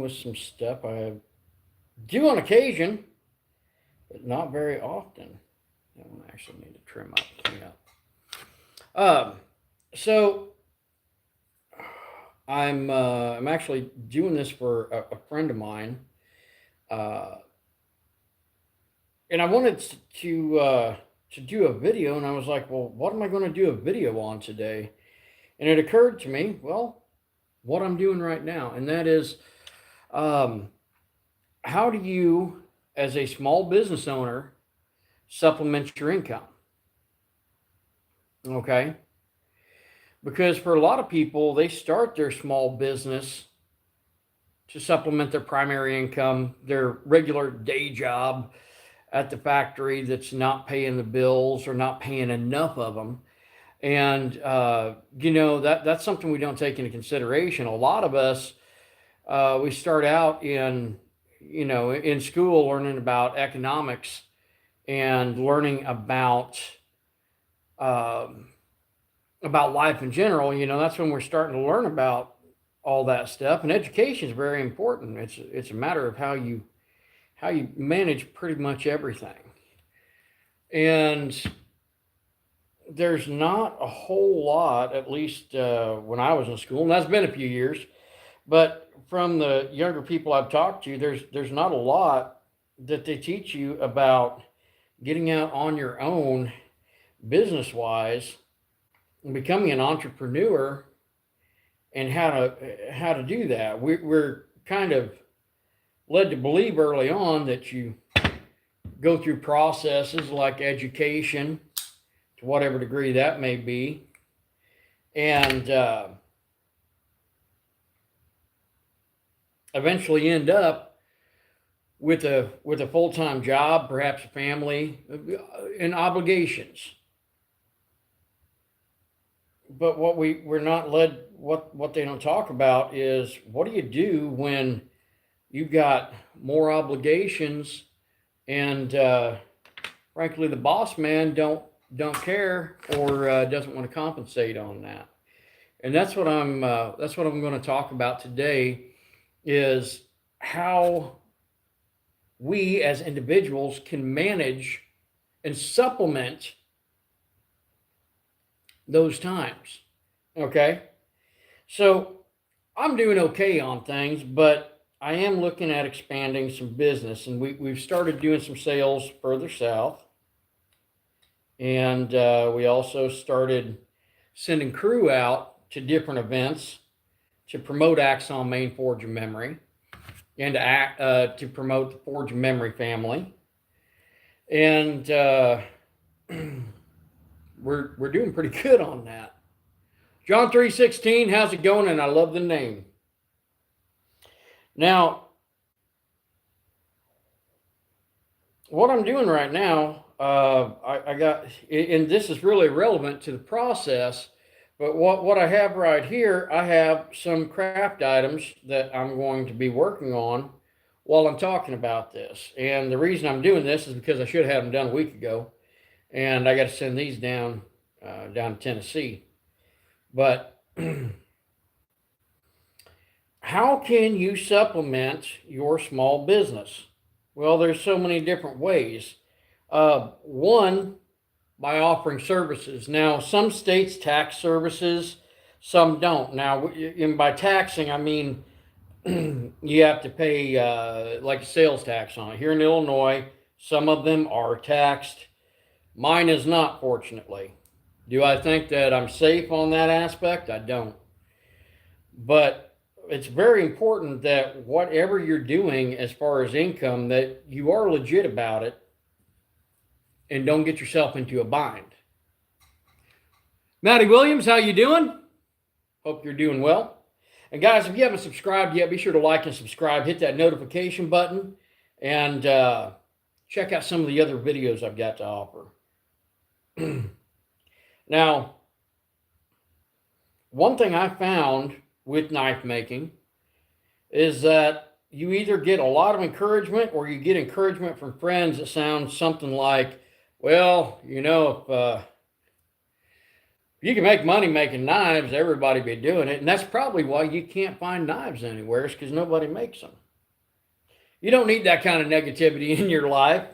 with some stuff. I do on occasion, but not very often. That one actually need to trim up, clean up. So I'm actually doing this for a friend of mine, uh, and I wanted to do a video, and I was like, well, what am I going to do a video on today? And it occurred to me, well, what I'm doing right now, and that is, um, how do you, as a small business owner, supplement your income? Okay, because for a lot of people, they start their small business to supplement their primary income, their regular day job at the factory that's not paying the bills or not paying enough of them. And that's something we don't take into consideration. A lot of us, we start out in school learning about economics and learning um, about life in general. That's when we're starting to learn about all that stuff. And education is very important. It's a matter of how you manage pretty much everything. And there's not a whole lot, at least when I was in school, and that's been a few years. But from the younger people I've talked to, there's not a lot that they teach you about getting out on your own, business wise, and becoming an entrepreneur, and how to do that. We're kind of led to believe early on that you go through processes like education, to whatever degree that may be, and eventually end up with a full time job, perhaps a family, and obligations. But we're not led, what they don't talk about is, what do you do when you've got more obligations, and frankly the boss man don't care, or doesn't want to compensate on that. And that's what I'm going to talk about today, is how we as individuals can manage and supplement those times. Okay? So I'm doing okay on things, but I am looking at expanding some business, and we've started doing some sales further south. And we also started sending crew out to different events to promote Axon Main Forge and Memory, and to promote the Forge and Memory family. And we're doing pretty good on that. John 3:16, how's it going? And I love the name. Now, what I'm doing right now, I got, and this is really relevant to the process, but what I have right here, I have some craft items that I'm going to be working on while I'm talking about this. And the reason I'm doing this is because I should have had them done a week ago, and I got to send these down to Tennessee. But how can you supplement your small business? Well, there's so many different ways. One, by offering services. Now, some states tax services, some don't. Now, and by taxing, I mean you have to pay like a sales tax on it. Here in Illinois, some of them are taxed. Mine is not, fortunately. Do I think that I'm safe on that aspect? I don't. But it's very important that whatever you're doing as far as income, that you are legit about it and don't get yourself into a bind. Maddie Williams, how you doing? Hope you're doing well. And guys, if you haven't subscribed yet, be sure to like and subscribe. Hit that notification button, and check out some of the other videos I've got to offer. Now, one thing I found with knife making is that you either get a lot of encouragement, or you get encouragement from friends that sounds something like, well, if you can make money making knives, everybody be doing it. And that's probably why you can't find knives anywhere, is because nobody makes them. You don't need that kind of negativity in your life.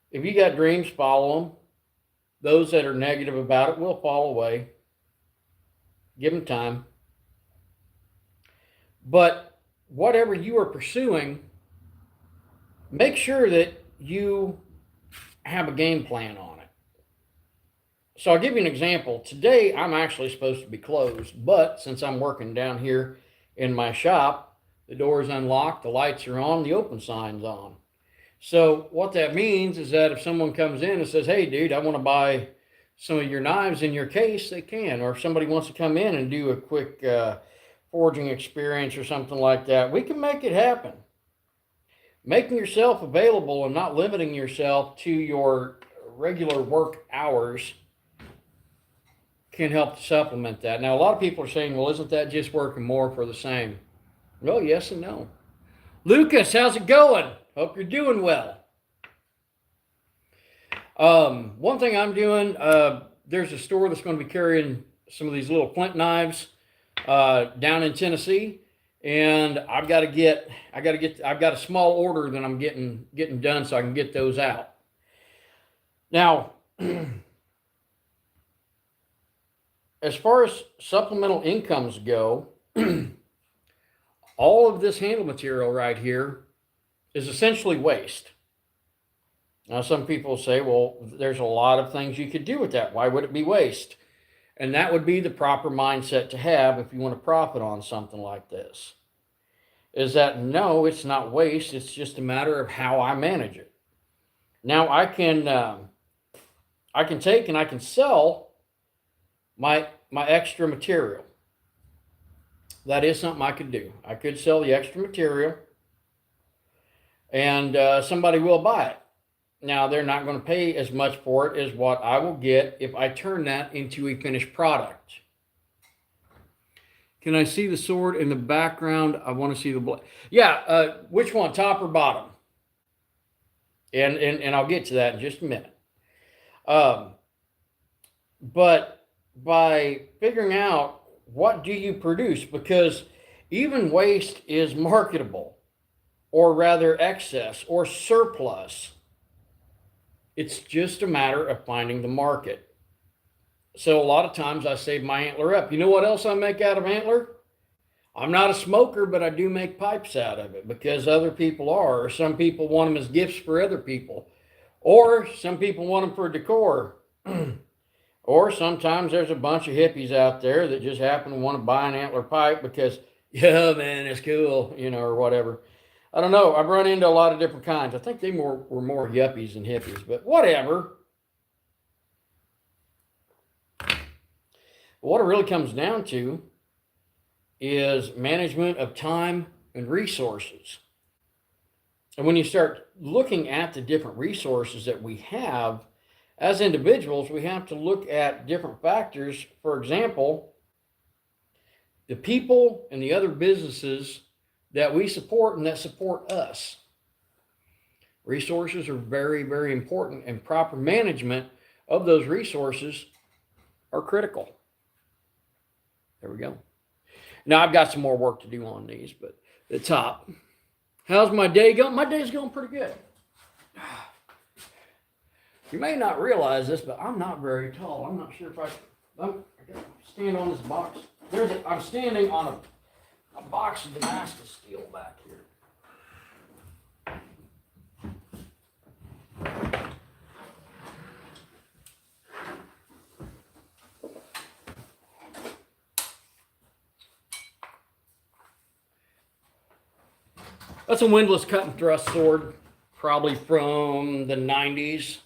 If you got dreams, follow them. Those that are negative about it will fall away. Give them time. But whatever you are pursuing, make sure that you have a game plan on it. So I'll give you an example. Today, I'm actually supposed to be closed, but since I'm working down here in my shop, the door's unlocked, the lights are on, the open sign's on. So what that means is that if someone comes in and says, hey, dude, I want to buy some of your knives in your case, they can. Or if somebody wants to come in and do a quick forging experience or something like that, we can make it happen. Making yourself available and not limiting yourself to your regular work hours can help to supplement that. Now, a lot of people are saying, well, isn't that just working more for the same? Well, yes and no. Lucas, how's it going? Hope you're doing well. One thing I'm doing, there's a store that's going to be carrying some of these little flint knives down in Tennessee, and I've got a small order that I'm getting done so I can get those out. Now, as far as supplemental incomes go, all of this handle material right here is essentially waste. Now, some people say, well, there's a lot of things you could do with that. Why would it be waste? And that would be the proper mindset to have if you want to profit on something like this. Is that no, it's not waste. It's just a matter of how I manage it. Now, I can take and I can sell my extra material. That is something I could do. I could sell the extra material, and somebody will buy it. Now, they're not going to pay as much for it as what I will get if I turn that into a finished product. Can I see the sword in the background? I want to see the blade. Yeah, which one, top or bottom? And I'll get to that in just a minute. But by figuring out what do you produce, because even waste is marketable, or rather excess or surplus. It's just a matter of finding the market. So a lot of times I save my antler up. You know what else I make out of antler? I'm not a smoker, but I do make pipes out of it because other people are, or some people want them as gifts for other people, or some people want them for decor. Or sometimes there's a bunch of hippies out there that just happen to want to buy an antler pipe because, yeah, man, it's cool, or whatever. I don't know. I've run into a lot of different kinds. I think they were more yuppies than hippies, but whatever. What it really comes down to is management of time and resources. And when you start looking at the different resources that we have, as individuals, we have to look at different factors. For example, the people and the other businesses that we support and that support us. Resources are very, very important, and proper management of those resources are critical. There we go. Now, I've got some more work to do on these, but the top. How's my day going? My day's going pretty good. You may not realize this, but I'm not very tall. I'm not sure if I gotta stand on this box. I'm standing on a box of Damascus steel back here. That's a windlass cut and thrust sword, probably from the 90s.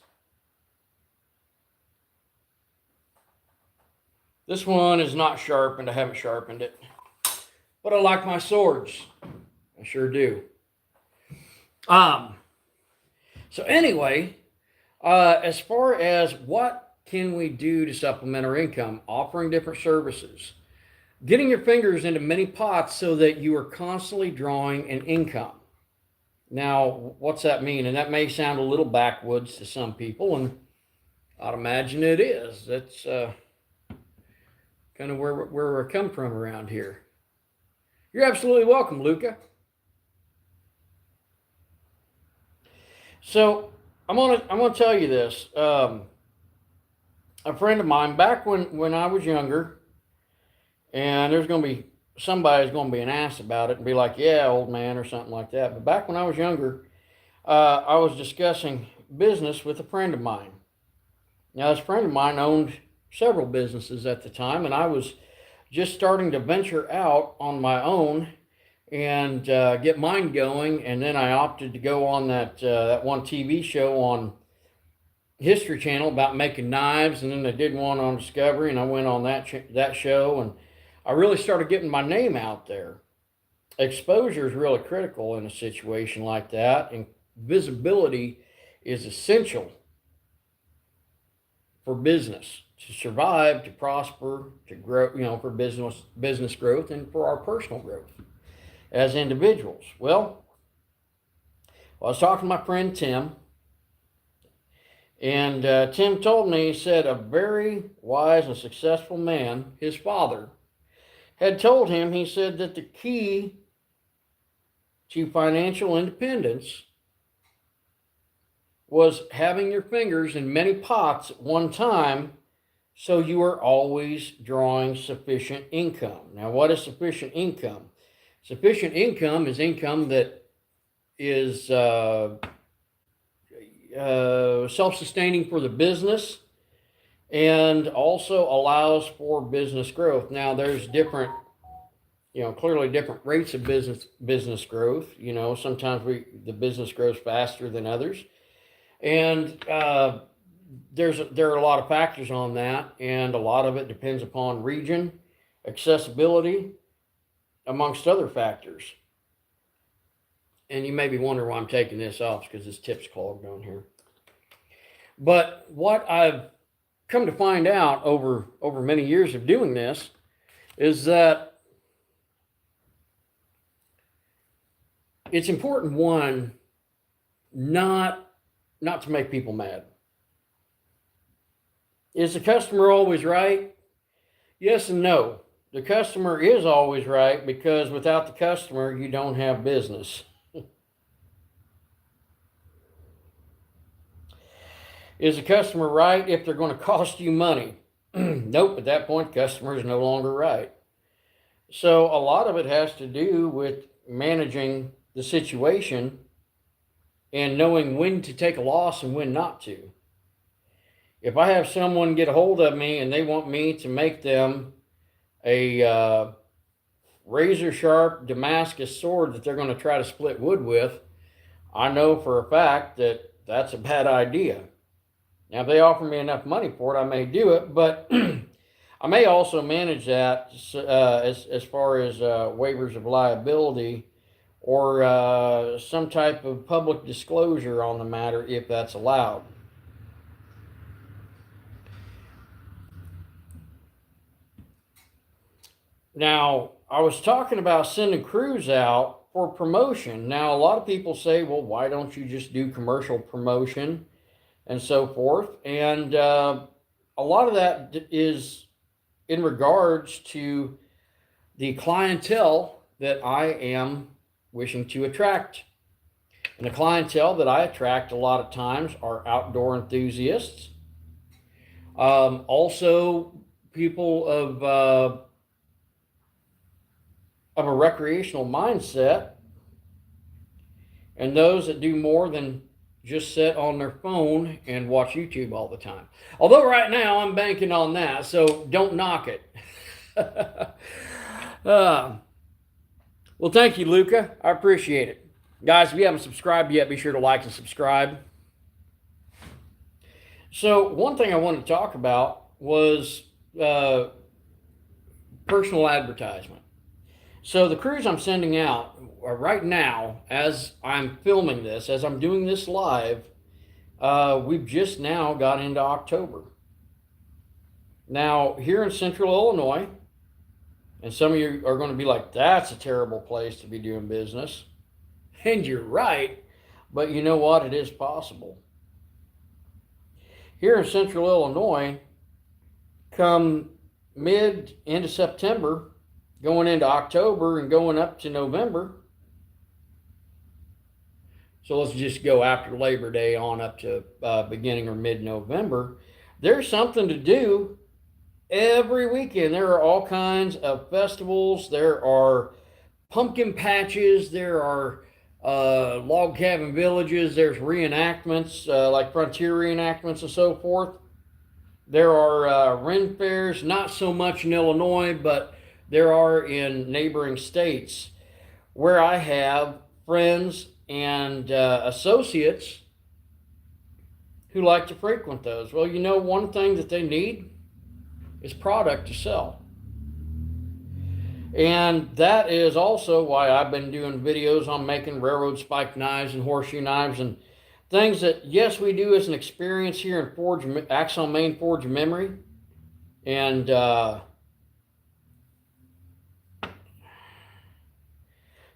This one is not sharpened. I haven't sharpened it. But I like my swords. I sure do. So anyway, as far as what can we do to supplement our income, offering different services, getting your fingers into many pots so that you are constantly drawing an income. Now, what's that mean? And that may sound a little backwoods to some people, and I'd imagine it is. kind of where I come from around here. You're absolutely welcome, Luca. So I'm gonna tell you this. A friend of mine back when I was younger, and there's gonna be somebody's gonna be an ass about it and be like, "Yeah, old man," or something like that. But back when I was younger, I was discussing business with a friend of mine. Now, this friend of mine owned several businesses at the time, and I was just starting to venture out on my own and get mine going. And then I opted to go on that one TV show on History Channel about making knives, and then they did one on Discovery, and I went on that show, and I really started getting my name out there. Exposure is really critical in a situation like that, and visibility is essential for business to survive, to prosper, to grow, for business growth and for our personal growth as individuals. Well, I was talking to my friend Tim, and Tim told me, he said, a very wise and successful man, his father, had told him, he said, that the key to financial independence was having your fingers in many pots at one time, so you are always drawing sufficient income. Now, what is sufficient income? Sufficient income is income that is self-sustaining for the business and also allows for business growth. Now, there's different, clearly different rates of business growth. Sometimes the business grows faster than others, and there are a lot of factors on that, and a lot of it depends upon region, accessibility, amongst other factors. And you may be wondering why I'm taking this off, because this tip's clogged on here. But what I've come to find out over many years of doing this is that it's important, one, not to make people mad. Is the customer always right? Yes and no. The customer is always right, because without the customer, you don't have business. Is the customer right if they're going to cost you money? Nope, at that point, the customer is no longer right. So a lot of it has to do with managing the situation and knowing when to take a loss and when not to. If I have someone get a hold of me and they want me to make them a razor sharp Damascus sword that they're going to try to split wood with, I know for a fact that that's a bad idea. Now, if they offer me enough money for it, I may do it, but I may also manage that as far as waivers of liability or some type of public disclosure on the matter, if that's allowed. Now, I was talking about sending crews out for promotion. Now, a lot of people say, well, why don't you just do commercial promotion and so forth? And a lot of that is in regards to the clientele that I am wishing to attract. And the clientele that I attract a lot of times are outdoor enthusiasts, also people of a recreational mindset, and those that do more than just sit on their phone and watch YouTube all the time. Although right now I'm banking on that, so don't knock it. Well, thank you, Luca. I appreciate it. Guys, if you haven't subscribed yet, be sure to like and subscribe. So one thing I wanted to talk about was personal advertisement. So the crews I'm sending out right now, as I'm filming this, as I'm doing this live, we've just now got into October. Now, here in Central Illinois, and some of you are going to be like, that's a terrible place to be doing business. And you're right, but you know what? It is possible. Here in Central Illinois, come end of September, going into October and going up to November. So let's just go after Labor Day on up to beginning or mid-November. There's something to do every weekend. There are all kinds of festivals. There are pumpkin patches. There are log cabin villages. There's reenactments, like frontier reenactments and so forth. There are Ren fairs, not so much in Illinois, but there are in neighboring states where I have friends and associates who like to frequent those. Well, you know, one thing that they need is product to sell. And that is also why I've been doing videos on making railroad spike knives and horseshoe knives and things that, yes, we do as an experience here in Forge, Axon Main Forge Memory. And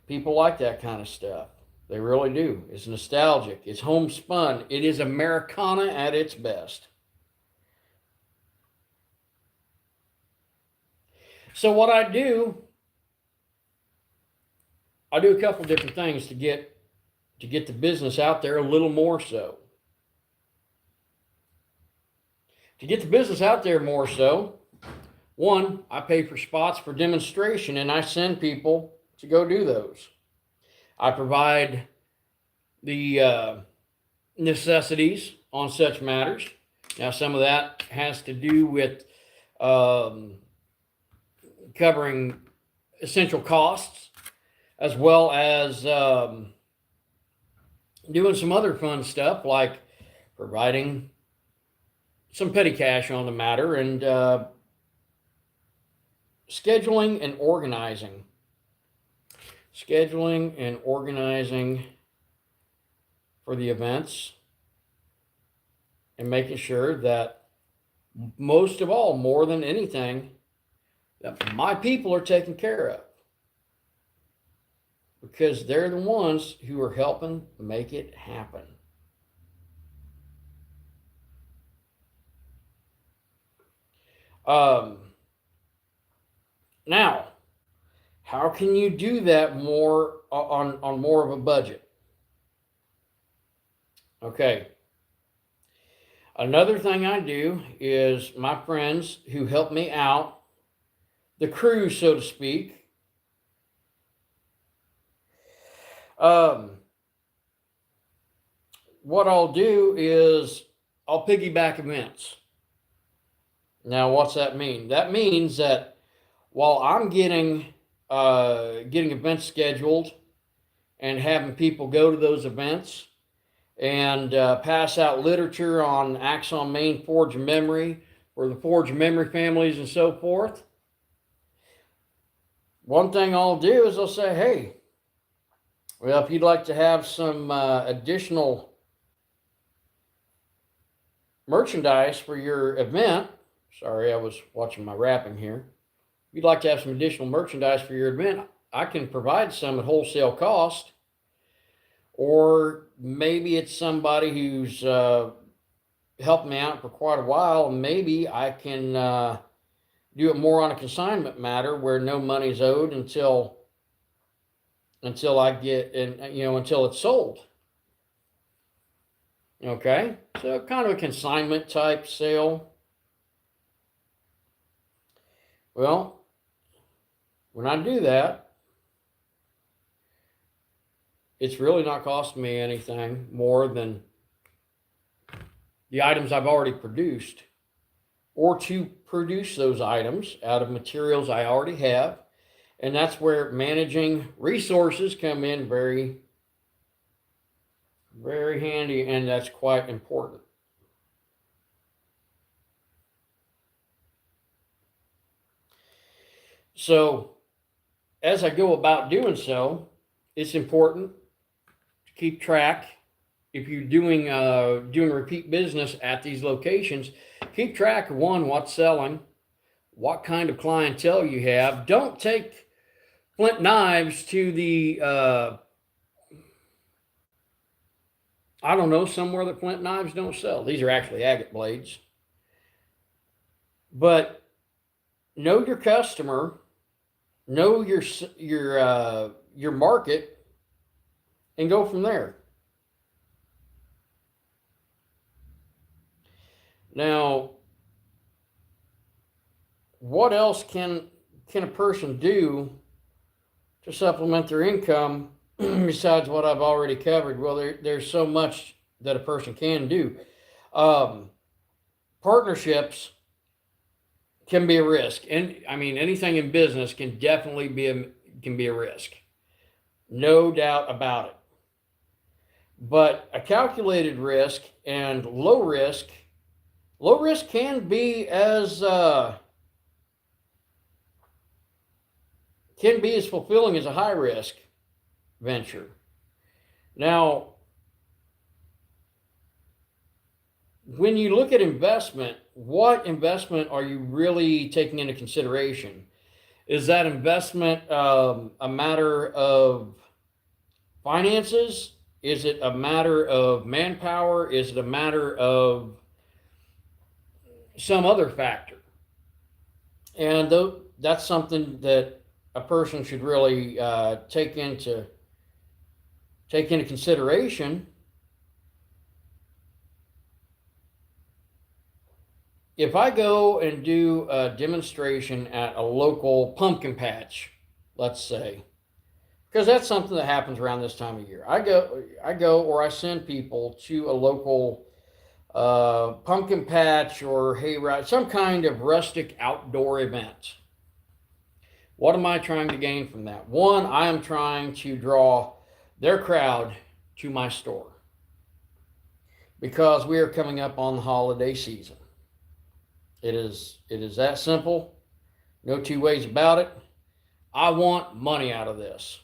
people like that kind of stuff. They really do. It's nostalgic. It's homespun. It is Americana at its best. So what I do a couple different things to get the business out there a little more so. To get the business out there more so, one, I pay for spots for demonstration and I send people to go do those. I provide the necessities on such matters. Now, some of that has to do with covering essential costs, as well as doing some other fun stuff like providing some petty cash on the matter and scheduling and organizing. Scheduling and organizing for the events and making sure that, most of all, more than anything, that my people are taken care of, because they're the ones who are helping make it happen. Now, how can you do that more on more of a budget? Okay. Another thing I do is my friends who help me out, the crew, so to speak, what I'll do is I'll piggyback events. Now, what's that mean? That means that while I'm getting events scheduled and having people go to those events and pass out literature on Axon Main Forge Memory or the Forge Memory families and so forth, one thing I'll do is I'll say, hey, well, if you'd like to have some additional merchandise for your event, sorry, I was watching my wrapping here. If you'd like to have some additional merchandise for your event, I can provide some at wholesale cost. Or maybe it's somebody who's helped me out for quite a while, and maybe I can do it more on a consignment matter where no money's owed until I get, and until it's sold. Okay, so kind of a consignment type sale. Well, when I do that, it's really not costing me anything more than the items I've already produced, or to produce those items out of materials I already have. And that's where managing resources come in very, very handy, and that's quite important. So as I go about doing so, it's important to keep track. If you're doing repeat business at these locations, keep track of, one, what's selling, what kind of clientele you have. Don't take flint knives to the somewhere that flint knives don't sell. These are actually agate blades. But know your customer, know your market, and go from there. Now, what else can a person do to supplement their income besides what I've already covered? Well, there's so much that a person can do. Um, Partnerships can be a risk, and I mean anything in business can definitely be a risk, no doubt about it. But a calculated risk and low risk can be as fulfilling as a high risk venture. Now, when you look at investment, what investment are you really taking into consideration? Is that investment a matter of finances? Is it a matter of manpower? Is it a matter of some other factor? And that's something that a person should really take into consideration. If I go and do a demonstration at a local pumpkin patch, let's say, because that's something that happens around this time of year. I go, or I send people to a local pumpkin patch or hayride, some kind of rustic outdoor event. What am I trying to gain from that? One, I am trying to draw their crowd to my store because we are coming up on the holiday season. It is that simple. No two ways about it. I want money out of this.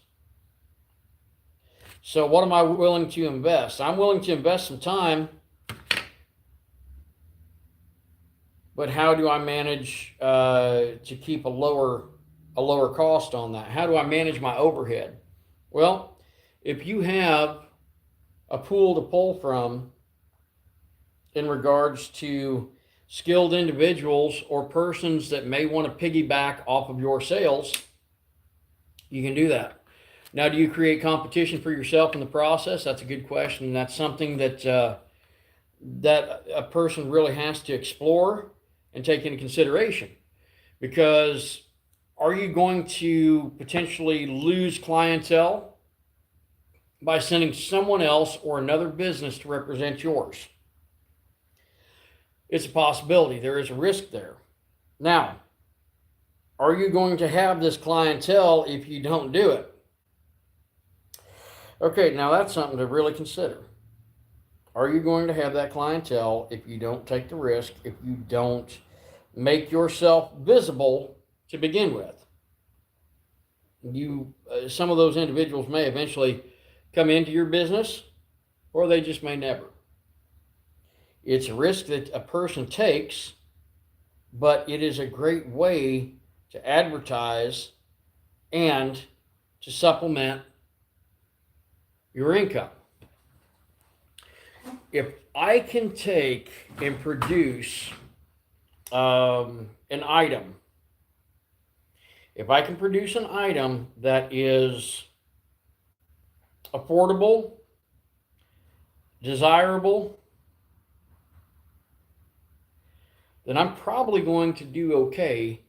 So what am I willing to invest? I'm willing to invest some time, but how do I manage to keep a lower cost on that? How do I manage my overhead? Well, if you have a pool to pull from in regards to skilled individuals or persons that may want to piggyback off of your sales, you can do that. Now, do you create competition for yourself in the process? That's a good question. That's something that that a person really has to explore and take into consideration. Because are you going to potentially lose clientele by sending someone else or another business to represent yours? It's a possibility. There is a risk there. Now, are you going to have this clientele if you don't do it? Okay, now that's something to really consider. Are you going to have that clientele if you don't take the risk, if you don't make yourself visible to begin with? Some of those individuals may eventually come into your business, or they just may never. It's a risk that a person takes, but it is a great way to advertise and to supplement your income. If I can take and produce an item, if I can produce an item that is affordable, desirable, then I'm probably going to do okay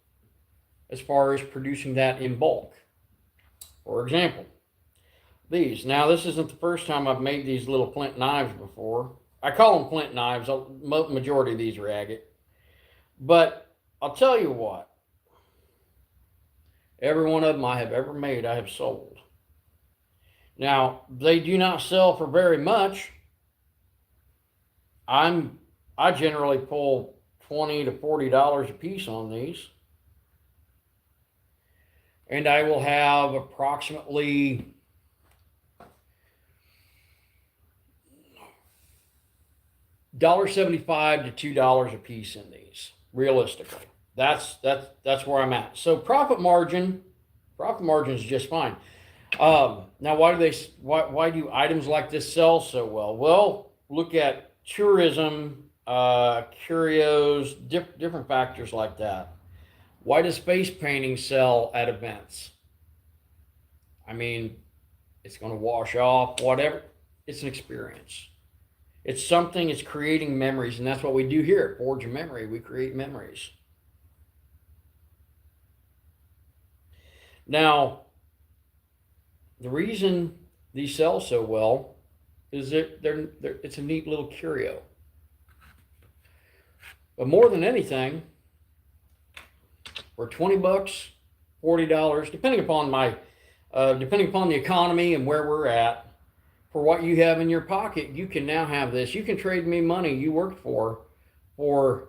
as far as producing that in bulk. For example, these. Now, this isn't the first time I've made these little flint knives before. I call them flint knives. Majority of these are agate. But I'll tell you what, every one of them I have ever made, I have sold. Now, they do not sell for very much. I generally pull $20 to $40 a piece on these. And I will have approximately $1.75 to $2 a piece in these, realistically. That's where I'm at. So profit margin is just fine. Now, why do items like this sell so well? Well, look at tourism, curios, different factors like that. Why does face painting sell at events? I mean, it's going to wash off, whatever. It's an experience. It's something, it's creating memories, and that's what we do here at Forge a Memory. We create memories. Now, the reason these sell so well is that it's a neat little curio. But more than anything, for 20 bucks, $40, depending upon the economy and where we're at, for what you have in your pocket, you can now have this. You can trade me money you worked for for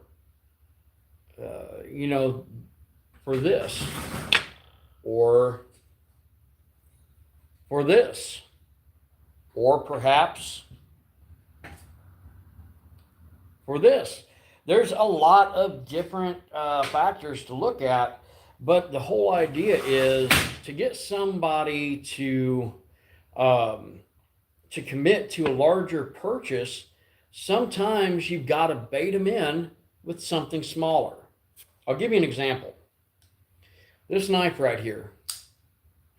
this, or for this, or perhaps for this. There's a lot of different factors to look at, but the whole idea is to get somebody to commit to a larger purchase. Sometimes you've got to bait them in with something smaller. I'll give you an example. This knife right here,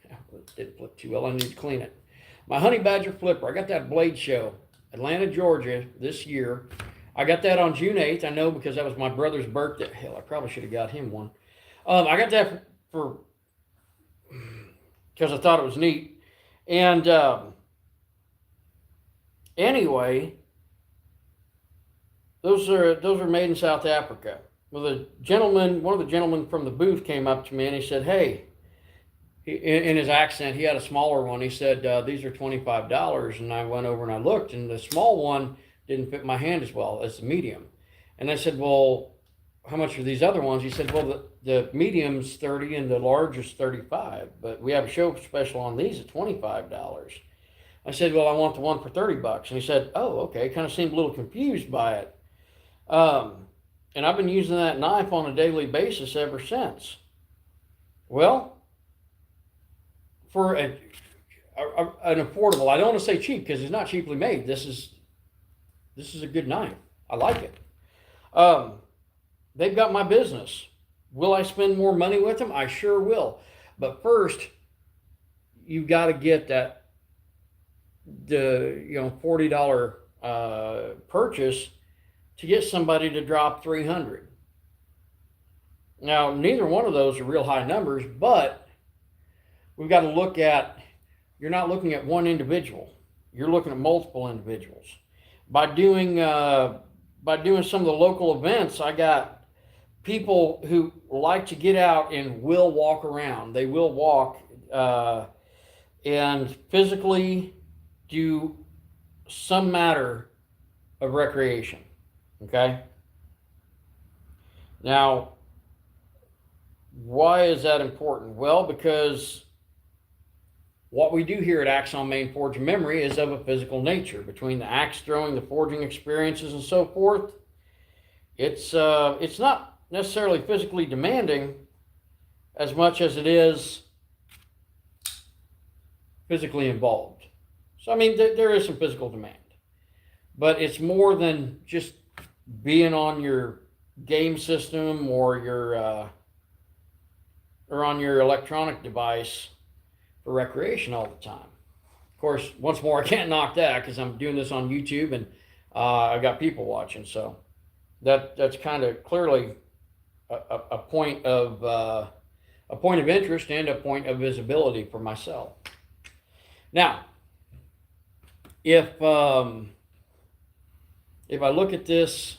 it didn't flip too well. I need to clean it. My Honey Badger flipper. I got that Blade Show, Atlanta, Georgia, this year. I got that on June 8th. I know because that was my brother's birthday. Hell, I probably should have got him one. I got that for because I thought it was neat. And anyway, those are made in South Africa. Well, one of the gentlemen from the booth came up to me and he said, "Hey," in his accent, he had a smaller one. He said, "These are $25." And I went over and I looked, and the small one didn't fit my hand as well as the medium. And I said, "Well, how much are these other ones?" He said, "Well, the medium's 30 and the large is 35, but we have a show special on these at $25. I said, "Well, I want the one for $30. And he said, "Oh, okay." Kind of seemed a little confused by it. And I've been using that knife on a daily basis ever since. Well, for an affordable, I don't want to say cheap because it's not cheaply made. This is a good knife. I like it. They've got my business. Will I spend more money with them? I sure will. But first, you've got to get the $40 purchase to get somebody to drop $300. Now, neither one of those are real high numbers, but we've got to look at, you're not looking at one individual. You're looking at multiple individuals. By doing some of the local events, I got people who like to get out and will walk around. They will walk and physically do some matter of recreation. Okay? Now, why is that important? Well, because what we do here at Axon Main Forge and Memory is of a physical nature. Between the axe throwing, the forging experiences, and so forth, it's not necessarily physically demanding as much as it is physically involved. So, I mean, there is some physical demand, but it's more than just being on your game system or on your electronic device for recreation all the time. Of course, once more, I can't knock that because I'm doing this on YouTube and I've got people watching. So that's kind of clearly a point of interest and a point of visibility for myself. Now, if I look at this,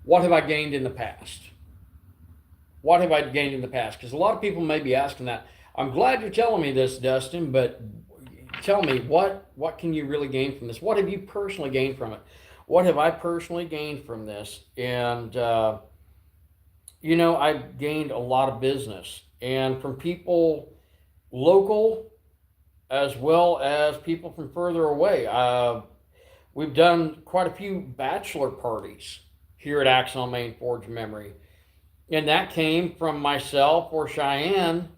what have I gained in the past? What have I gained in the past? Because a lot of people may be asking that. I'm glad you're telling me this, Dustin, but tell me, what can you really gain from this? What have you personally gained from it? What have I personally gained from this? And, I've gained a lot of business. And from people local as well as people from further away. We've done quite a few bachelor parties here at Axon Main Forge Memory. And that came from myself or Cheyenne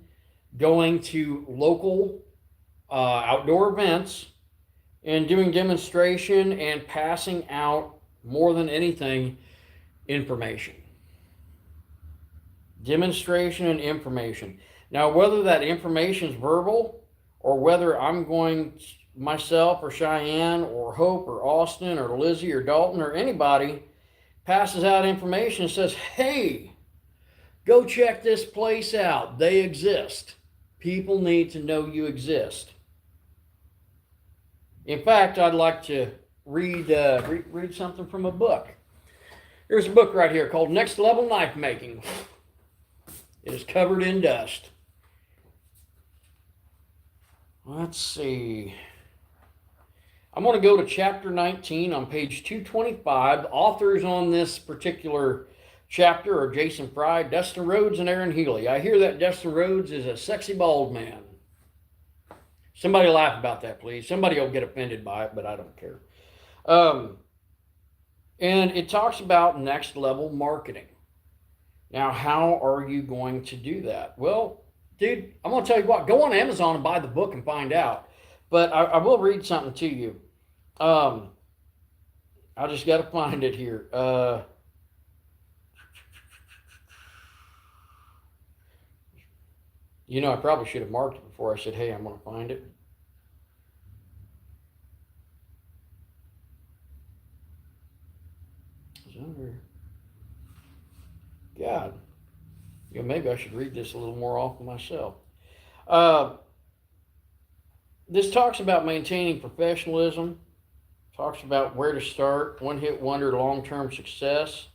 going to local outdoor events and doing demonstration and passing out, more than anything, information. Demonstration and information. Now, whether that information is verbal or whether I'm going myself or Cheyenne or Hope or Austin or Lizzie or Dalton or anybody passes out information and says, hey, go check this place out. They exist. People need to know you exist. In fact, I'd like to read something from a book. There's a book right here called Next Level Knife Making. It is covered in dust. Let's see. I'm going to go to chapter 19 on page 225. The authors on this particular chapter are Jason Fry, Dustin Rhodes, and Aaron Healy. I hear that Dustin Rhodes is a sexy bald man. Somebody laugh about that, please. Somebody will get offended by it, but I don't care. And it talks about next level marketing. Now, how are you going to do that? Well, dude, I'm going to tell you what. Go on Amazon and buy the book and find out. But I will read something to you. I just got to find it here. You know, I probably should have marked it before I said, hey, I'm going to find it. It's under... God. You know, maybe I should read this a little more often myself. This talks about maintaining professionalism, talks about where to start, one-hit wonder, long-term success,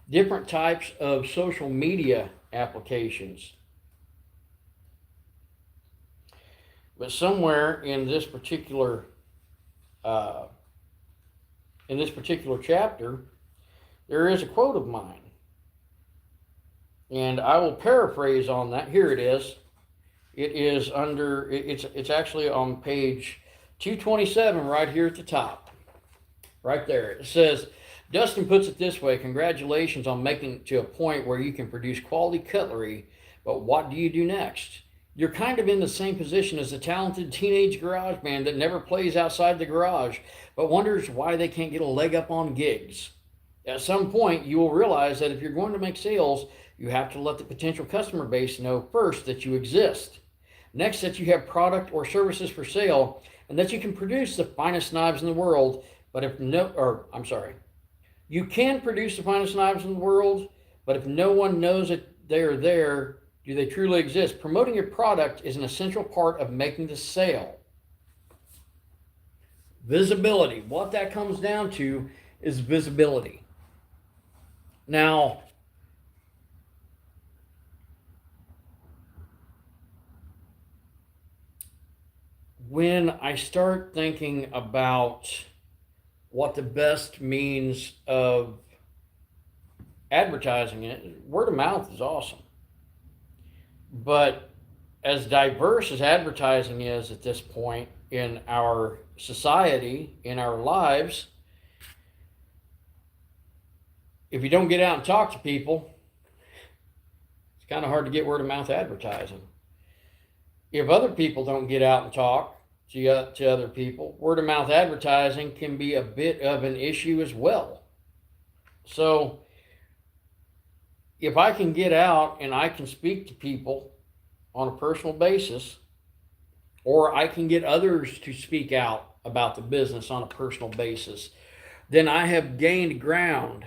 different types of social media applications. But somewhere in this particular chapter, there is a quote of mine. And I will paraphrase on that. Here it is. It is under, it's actually on page 227 right here at the top. Right there. It says, Dustin puts it this way: congratulations on making it to a point where you can produce quality cutlery, but what do you do next? You're kind of in the same position as a talented teenage garage band that never plays outside the garage, but wonders why they can't get a leg up on gigs. At some point, you will realize that if you're going to make sales, you have to let the potential customer base know first that you exist. Next, that you have product or services for sale, and that you can produce the finest knives in the world. But you can produce the finest knives in the world, but if no one knows that they are there, do they truly exist? Promoting your product is an essential part of making the sale. Visibility. What that comes down to is visibility. Now, when I start thinking about what the best means of advertising it, word of mouth is awesome. But as diverse as advertising is at this point in our society, in our lives, if you don't get out and talk to people, it's kind of hard to get word of mouth advertising. If other people don't get out and talk to other people, word of mouth advertising can be a bit of an issue as well. So if I can get out and I can speak to people on a personal basis, or I can get others to speak out about the business on a personal basis, then I have gained ground.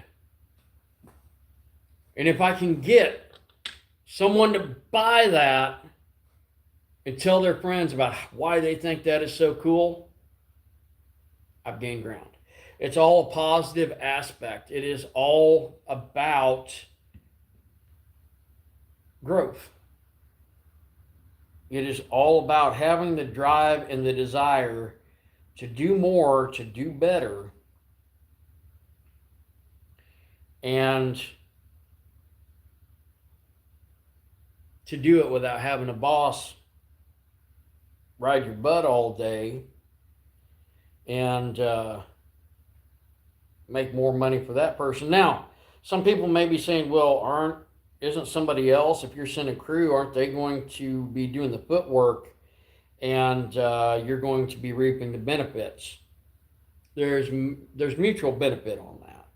And if I can get someone to buy that and tell their friends about why they think that is so cool, I've gained ground. It's all a positive aspect. It is all about growth. It is all about having the drive and the desire to do more, to do better, and to do it without having a boss ride your butt all day and make more money for that person. Now, some people may be saying, well, isn't somebody else, if you're sending crew, aren't they going to be doing the footwork and you're going to be reaping the benefits? There's mutual benefit on that.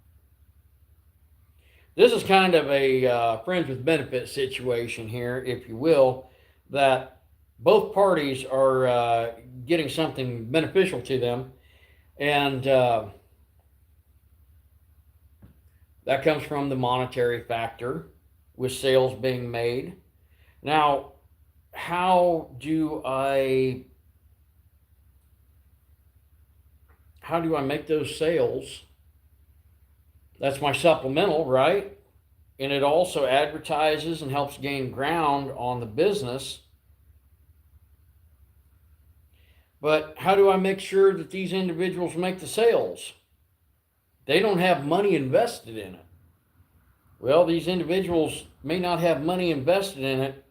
This is kind of a friends with benefits situation here, if you will, that both parties are getting something beneficial to them, and that comes from the monetary factor with sales being made. Now, how do I make those sales? That's my supplemental, right? And it also advertises and helps gain ground on the business. But how do I make sure that these individuals make the sales? They don't have money invested in it. Well, these individuals may not have money invested in it,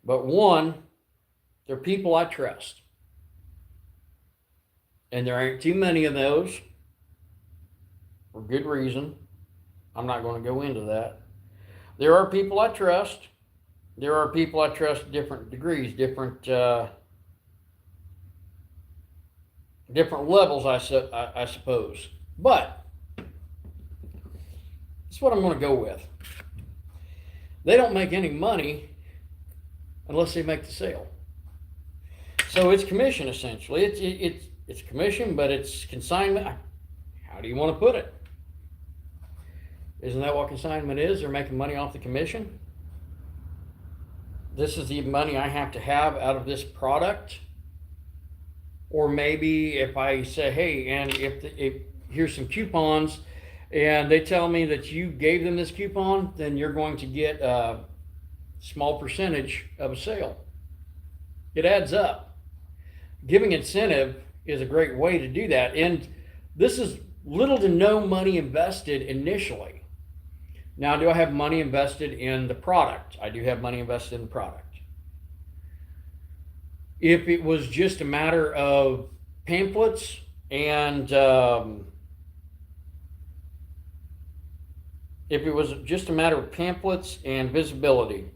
but one, they're people I trust. And there ain't too many of those for good reason. I'm not going to go into that. There are people I trust. There are people I trust different degrees, different levels, I suppose. But that's what I'm going to go with. They don't make any money unless they make the sale. So it's commission essentially. It's commission, but it's consignment. How do you want to put it? Isn't that what consignment is? They're making money off the commission. This is the money I have to have out of this product. Or maybe if I say, hey, and if here's some coupons, and they tell me that you gave them this coupon, then you're going to get a small percentage of a sale. It adds up. Giving incentive is a great way to do that. And this is little to no money invested initially. Now, do I have money invested in the product? I do have money invested in the product. If it was just a matter of pamphlets and visibility,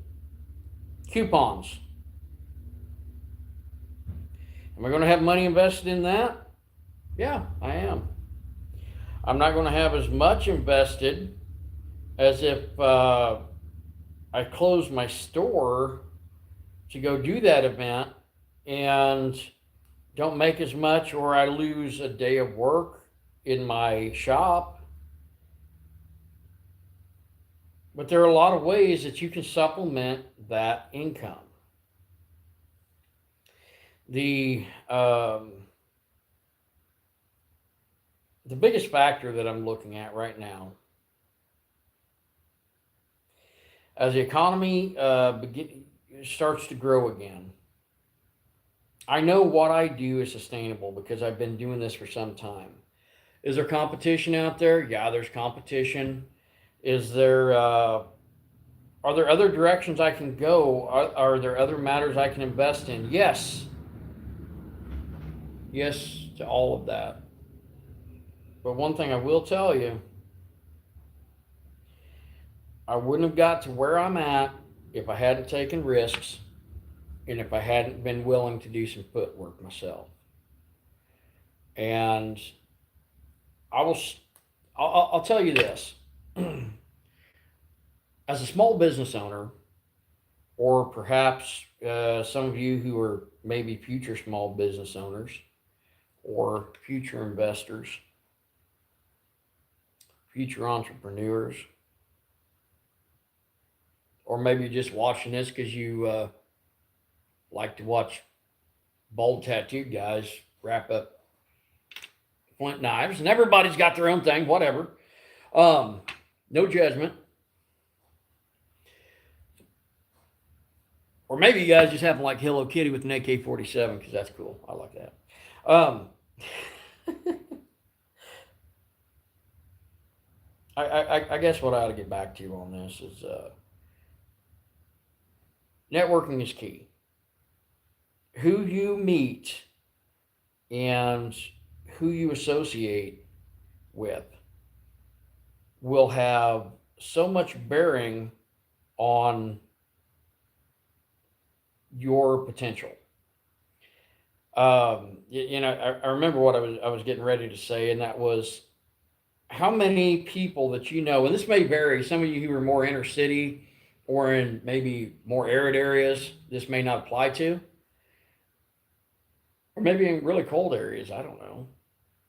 coupons, am I going to have money invested in that? Yeah, I am. I'm not going to have as much invested as if I close my store to go do that event and don't make as much, or I lose a day of work in my shop. But there are a lot of ways that you can supplement that income. The biggest factor that I'm looking at right now, as the economy starts to grow again, I know what I do is sustainable because I've been doing this for some time. Is there competition out there? Yeah, there's competition. Is there? Are there other directions I can go? Are there other matters I can invest in? Yes. Yes to all of that. But one thing I will tell you, I wouldn't have got to where I'm at if I hadn't taken risks and if I hadn't been willing to do some footwork myself. And I'll tell you this. As a small business owner, or perhaps some of you who are maybe future small business owners or future investors, future entrepreneurs, or maybe just watching this because you like to watch bald tattooed guys wrap up flint knives, and everybody's got their own thing, whatever. No judgment. Or maybe you guys just happen to like Hello Kitty with an AK-47 because that's cool. I like that. I guess what I ought to get back to on this is networking is key. Who you meet and who you associate with will have so much bearing on your potential. I remember what I was getting ready to say, and that was how many people that you know, and this may vary, some of you who are more inner city or in maybe more arid areas, this may not apply to, or maybe in really cold areas, I don't know.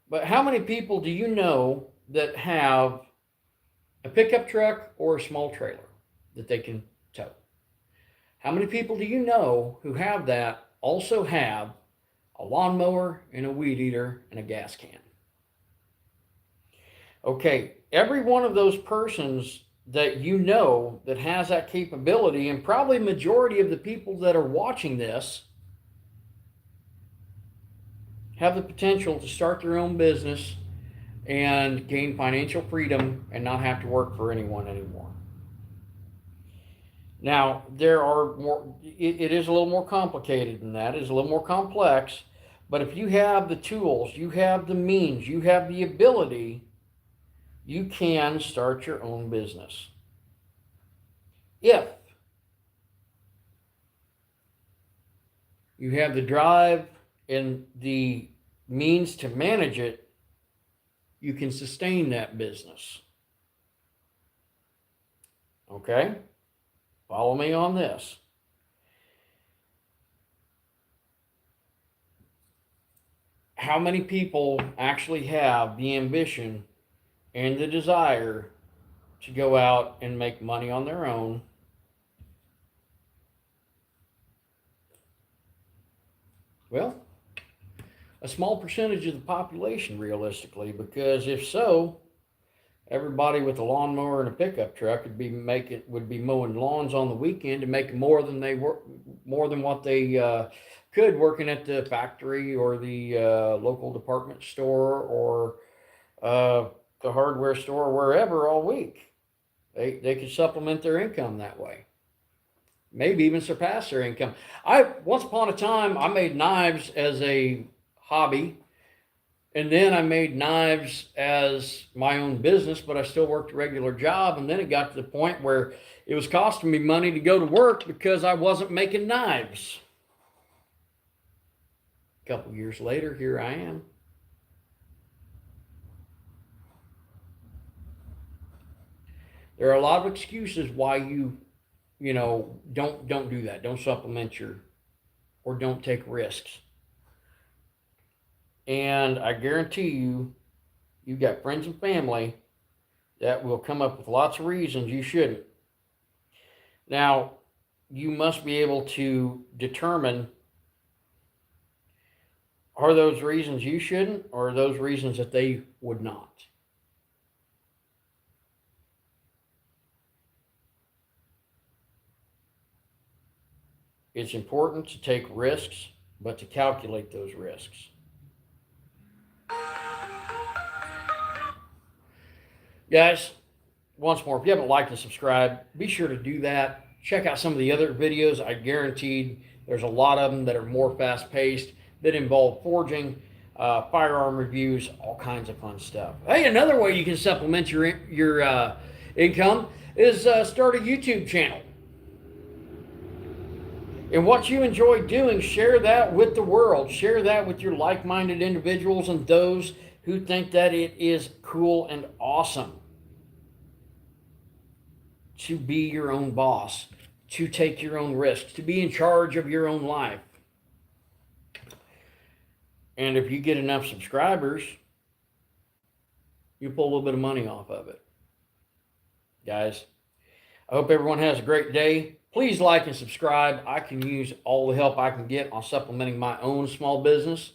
But how many people do you know that have a pickup truck or a small trailer that they can tow? How many people do you know who have that also have a lawnmower and a weed eater and a gas can? Okay, every one of those persons that you know that has that capability, and probably majority of the people that are watching this have the potential to start their own business and gain financial freedom and not have to work for anyone anymore. Now, there are more, it is a little more complicated than that, it is a little more complex, but if you have the tools, you have the means, you have the ability, you can start your own business. If you have the drive and the means to manage it, you can sustain that business. Okay? Follow me on this. How many people actually have the ambition and the desire to go out and make money on their own? Well, a small percentage of the population, realistically, because if so, everybody with a lawnmower and a pickup truck would be mowing lawns on the weekend to make more than what they could working at the factory or the local department store or the hardware store or wherever all week. They could supplement their income that way. Maybe even surpass their income. Once upon a time I made knives as a hobby, and then I made knives as my own business, but I still worked a regular job. And then it got to the point where it was costing me money to go to work because I wasn't making knives. A couple years later, here I am. There are a lot of excuses why you don't do that. Don't supplement or don't take risks. And I guarantee you got friends and family that will come up with lots of reasons you shouldn't. Now, you must be able to determine, are those reasons you shouldn't, or are those reasons that they would not? It's important to take risks, but to calculate those risks. Guys, once more, if you haven't liked and subscribed, be sure to do that. Check out some of the other videos. I guaranteed there's a lot of them that are more fast-paced, that involve forging, firearm reviews, all kinds of fun stuff. Hey, another way you can supplement your income is start a YouTube channel. And what you enjoy doing, share that with the world. Share that with your like-minded individuals and those who think that it is cool and awesome to be your own boss, to take your own risks, to be in charge of your own life. And if you get enough subscribers, you pull a little bit of money off of it. Guys, I hope everyone has a great day. Please like and subscribe. I can use all the help I can get on supplementing my own small business.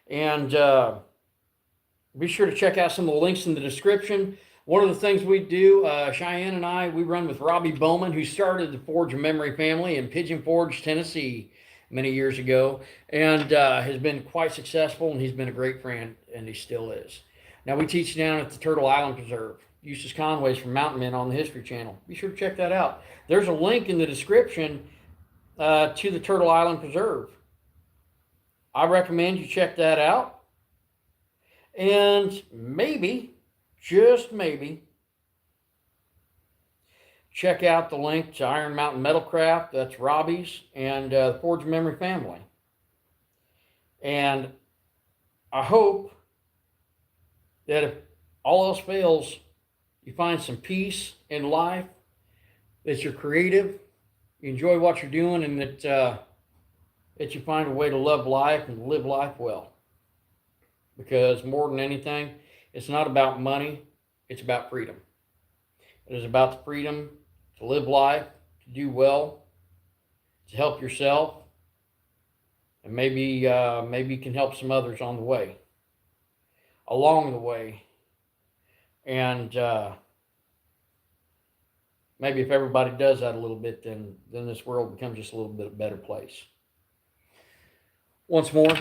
And be sure to check out some of the links in the description. One of the things we do, Cheyenne and I, we run with Robbie Bowman, who started the Forge of Memory family in Pigeon Forge, Tennessee, many years ago, and has been quite successful, and he's been a great friend, and he still is. Now, we teach down at the Turtle Island Preserve. Eustace Conway's from Mountain Men on the History Channel. Be sure to check that out. There's a link in the description to the Turtle Island Preserve. I recommend you check that out. And maybe, just maybe, check out the link to Iron Mountain Metalcraft. That's Robbie's, and the Forge of Memory family. And I hope that if all else fails, you find some peace in life, that you're creative, you enjoy what you're doing, and that you find a way to love life and live life well. Because more than anything, it's not about money, it's about freedom. It is about the freedom to live life, to do well, to help yourself, and maybe you can help some others on the way, along the way. And maybe if everybody does that a little bit, then this world becomes just a little bit a better place. Once more,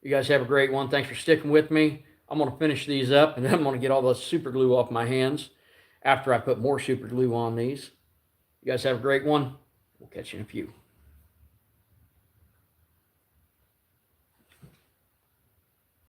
you guys have a great one. Thanks for sticking with me. I'm going to finish these up, and then I'm going to get all the super glue off my hands after I put more super glue on these. You guys have a great one. We'll catch you in a few.